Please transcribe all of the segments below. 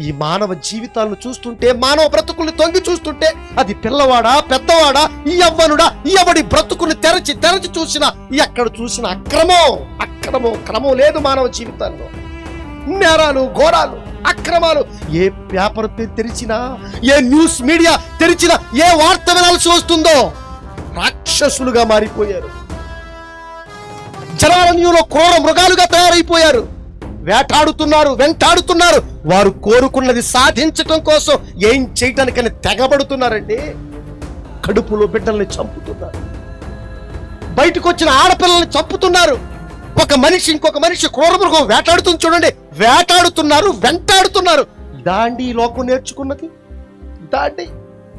ఈ మానవ జీవితాలను చూస్తుంటే, మానవ బ్రతుకుల్ని తొంగి చూస్తుంటే, అది పిల్లవాడా పెద్దవాడా, ఈ యవ్వనుడా, ఈ ఎవడి బ్రతుకుని తెరచి తెరచి చూసినా, ఎక్కడ చూసిన క్రమం లేదు మానవ జీవితాల్లో. నేరాలు, ఘోరాలు, అక్రమాలు. ఏ పేపర్ తెరిచినా, ఏ న్యూస్ మీడియా తెరిచినా ఏ వార్త వినాల్సి వస్తుందో రాక్షసులుగా మారిపోయారు. జనారణ్యంలో క్రూర మృగాలుగా తయారైపోయారు. వేటాడుతున్నారు, వెంటాడుతున్నారు. వారు కోరుకున్నది సాధించటం కోసం ఏం చేయటానికని తెగబడుతున్నారండి. కడుపులో బిడ్డల్ని చంపుతున్నారు, బయటకు వచ్చిన ఆడపిల్లల్ని చంపుతున్నారు. ఒక మనిషి ఇంకొక మనిషి క్రూర మృగం వేటాడుతుంది చూడండి, వేటాడుతున్నారు, వెంటాడుతున్నారు. దాండి లోకం నేర్చుకున్నది. దాండి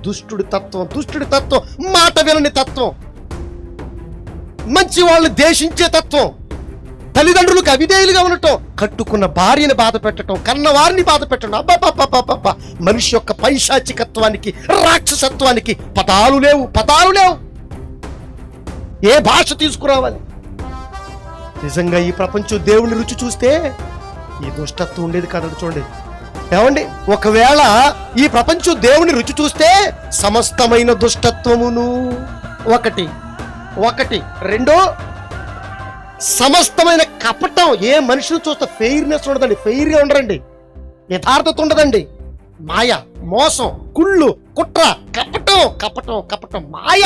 దుష్టుడి తత్వం, మాట వినని తత్వం, మంచి వాళ్ళని దేశించే తత్వం, తల్లిదండ్రులకు అవిధేయులుగా ఉండటం, కట్టుకున్న భార్యని బాధ పెట్టడం, కన్నవారిని బాధ పెట్టడం. అబ్బా, మనిషి యొక్క పైశాచికత్వానికి, రాక్షసత్వానికి పదాలు లేవు. ఏ భాష తీసుకురావాలి? నిజంగా ఈ ప్రపంచం దేవుని రుచి చూస్తే ఈ దుష్టత్వం ఉండేది కదండి. చూడండి ఏమండి, ఒకవేళ ఈ ప్రపంచం దేవుని రుచి చూస్తే సమస్తమైన దుష్టత్వమును ఒకటి రెండో సమస్తమైన కపటం. ఏ మనిషిని చూస్తే ఫెయిర్నెస్ ఉండదండి, ఫెయిర్గా ఉండరండి, యథార్థత ఉండదండి. మాయ, మోసం, కుళ్ళు, కుట్ర, కపటం, మాయ.